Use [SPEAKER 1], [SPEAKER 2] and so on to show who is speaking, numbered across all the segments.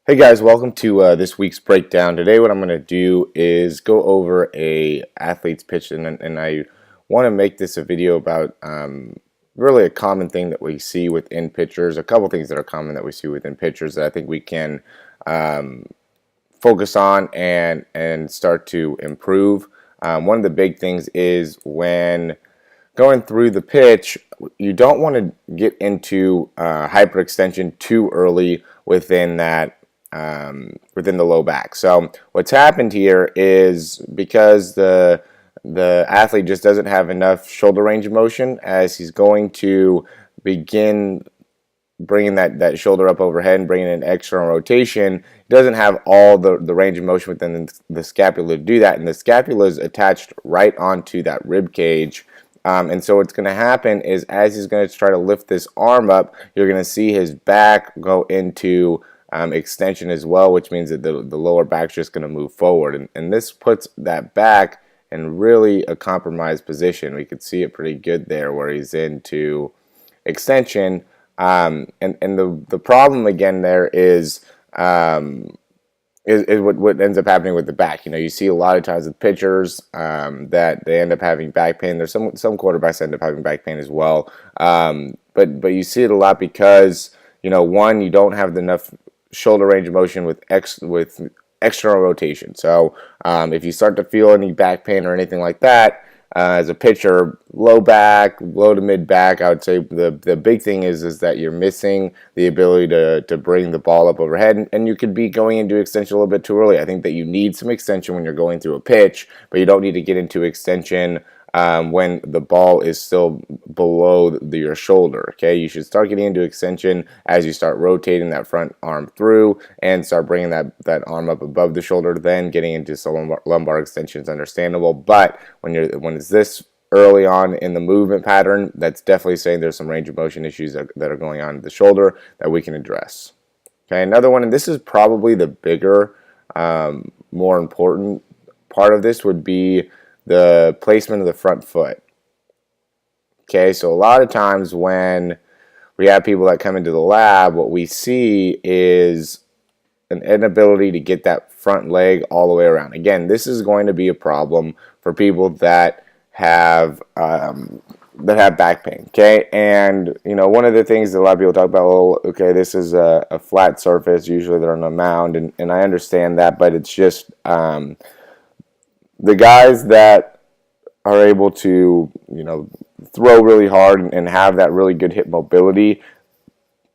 [SPEAKER 1] Hey guys, welcome to this week's breakdown. Today what I'm going to do is go over a athlete's pitch, and I want to make this a video about really a common thing that we see within pitchers, a couple things that are common that we see within pitchers that I think we can focus on and start to improve. One of the big things is when going through the pitch, you don't want to get into hyperextension too early within the low back. So what's happened here is because the athlete just doesn't have enough shoulder range of motion as he's going to begin bringing that shoulder up overhead and bringing in external rotation. He doesn't have all the range of motion within the scapula to do that, and the scapula is attached right onto that rib cage. And so what's going to happen is as he's going to try to lift this arm up, you're going to see his back go into extension as well, which means that the lower back's just going to move forward. And this puts that back in really a compromised position. We could see it pretty good there where he's into extension. And the problem again there is what ends up happening with the back. You know, you see a lot of times with pitchers that they end up having back pain. There's some quarterbacks end up having back pain as well. But you see it a lot because, you know, one, you don't have enough shoulder range of motion with external rotation. So if you start to feel any back pain or anything like that, as a pitcher, low to mid back, I would say the big thing is that you're missing the ability to bring the ball up overhead, and you could be going into extension a little bit too early. I think that you need some extension when you're going through a pitch, but you don't need to get into extension when the ball is still below your shoulder. Okay, you should start getting into extension as you start rotating that front arm through and start bringing that arm up above the shoulder. Then getting into some lumbar extension is understandable, but when it's this early on in the movement pattern, that's definitely saying there's some range of motion issues that are going on in the shoulder that we can address. Okay, another one, and this is probably the bigger, more important part of this, would be the placement of the front foot. Okay, so a lot of times when we have people that come into the lab, what we see is an inability to get that front leg all the way around. Again, this is going to be a problem for people that have back pain. Okay, and you know, one of the things that a lot of people talk about, well, okay, this is a flat surface, usually they're on a mound, and I understand that, but it's just the guys that are able to, you know, throw really hard and have that really good hip mobility,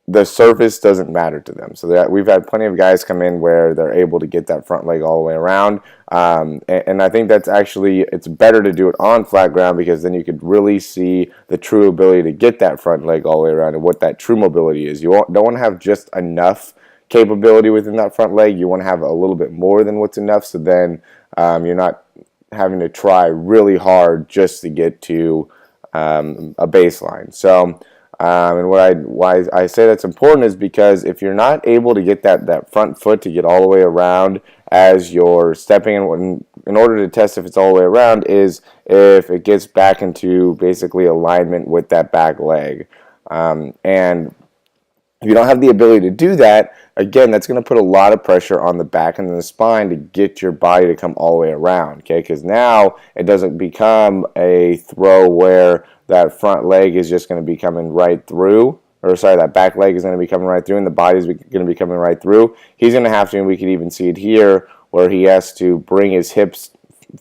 [SPEAKER 1] the surface doesn't matter to them. So we've had plenty of guys come in where they're able to get that front leg all the way around, and I think that's actually, it's better to do it on flat ground because then you could really see the true ability to get that front leg all the way around and what that true mobility is. You don't want to have just enough capability within that front leg. You want to have a little bit more than what's enough, so then you're not having to try really hard just to get to a baseline. So, and why I say that's important is because if you're not able to get that front foot to get all the way around as you're stepping in order to test if it's all the way around, is if it gets back into basically alignment with that back leg. And if you don't have the ability to do that, again, that's going to put a lot of pressure on the back and the spine to get your body to come all the way around, okay? Because now it doesn't become a throw where that front leg is just going to be coming right through, or sorry, that back leg is going to be coming right through and the body's going to be coming right through. He's going to have to, and we could even see it here, where he has to bring his hips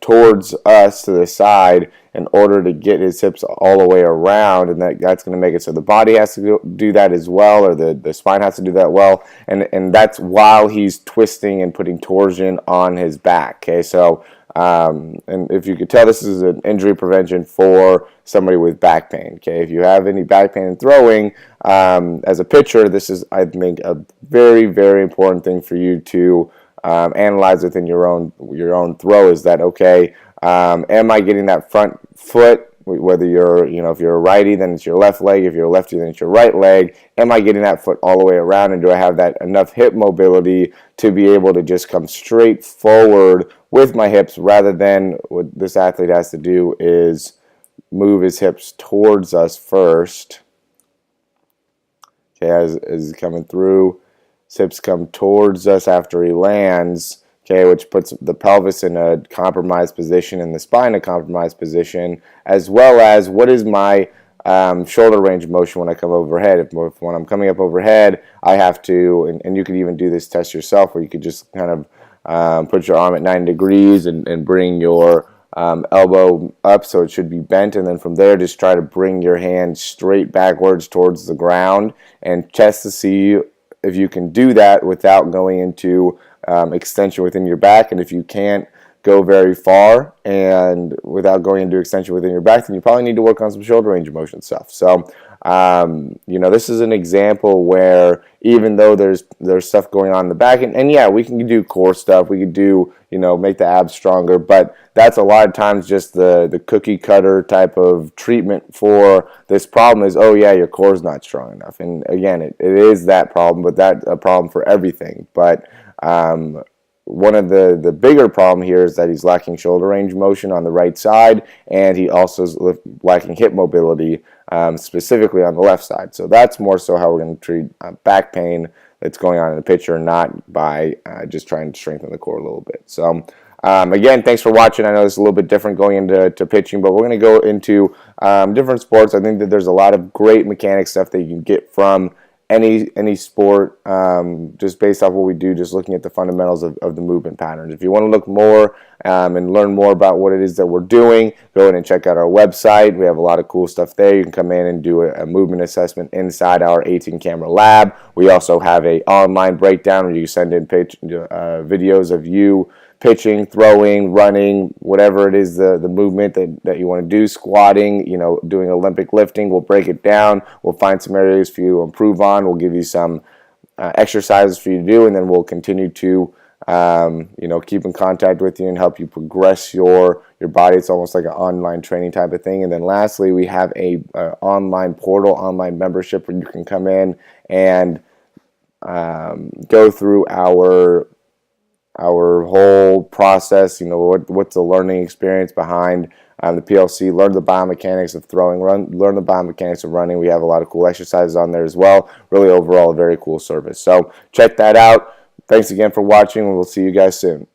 [SPEAKER 1] towards us to the side in order to get his hips all the way around, and that's going to make it so the body has to do that as well, or the spine has to do that well, and that's while he's twisting and putting torsion on his back. Okay, so and if you could tell, this is an injury prevention for somebody with back pain. Okay, if you have any back pain in throwing, as a pitcher, this is, I think, a very, very important thing for you to analyze within your own throw. Is that okay? Am I getting that front foot? Whether you're, you know, if you're a righty, then it's your left leg. If you're a lefty, then it's your right leg. Am I getting that foot all the way around, and do I have that enough hip mobility to be able to just come straight forward with my hips, rather than what this athlete has to do is move his hips towards us first. Okay, as he's coming through. hips come towards us after he lands, okay, which puts the pelvis in a compromised position and the spine in a compromised position, as well as what is my shoulder range of motion when I come overhead. If when I'm coming up overhead, I have to, and you could even do this test yourself, where you could just kind of put your arm at 90 degrees and bring your elbow up so it should be bent, and then from there just try to bring your hand straight backwards towards the ground and test to see if you can do that without going into extension within your back. And if you can't go very far and without going into extension within your back, then you probably need to work on some shoulder range of motion stuff. So this is an example where even though there's stuff going on in the back, and yeah, we can do core stuff, we could do, make the abs stronger, but that's a lot of times just the cookie cutter type of treatment for this problem is, oh yeah, your core is not strong enough. And again, it is that problem, but that's a problem for everything. But one of the bigger problem here is that he's lacking shoulder range of motion on the right side, and he also is lacking hip mobility, specifically on the left side. So that's more so how we're going to treat back pain that's going on in the picture, not by just trying to strengthen the core a little bit. So again, thanks for watching. I know this is a little bit different going into pitching, but we're going to go into different sports. I think that there's a lot of great mechanic stuff that you can get from any sport, just based off what we do, just looking at the fundamentals of the movement patterns. If you want to look more and learn more about what it is that we're doing, go ahead and check out our website. We have a lot of cool stuff there. You can come in and do a movement assessment inside our 18-camera lab. We also have an online breakdown where you send in videos of you pitching, throwing, running, whatever it is, the movement that you want to do, squatting, doing Olympic lifting. We'll break it down. We'll find some areas for you to improve on. We'll give you some exercises for you to do, and then we'll continue to keep in contact with you and help you progress your body. It's almost like an online training type of thing. And then lastly, we have a online portal, online membership, where you can come in and go through our whole process, what's the learning experience behind the PLC, learn the biomechanics of throwing, learn the biomechanics of running. We have a lot of cool exercises on there as well. Really, overall, a very cool service. So check that out. Thanks again for watching, and we'll see you guys soon.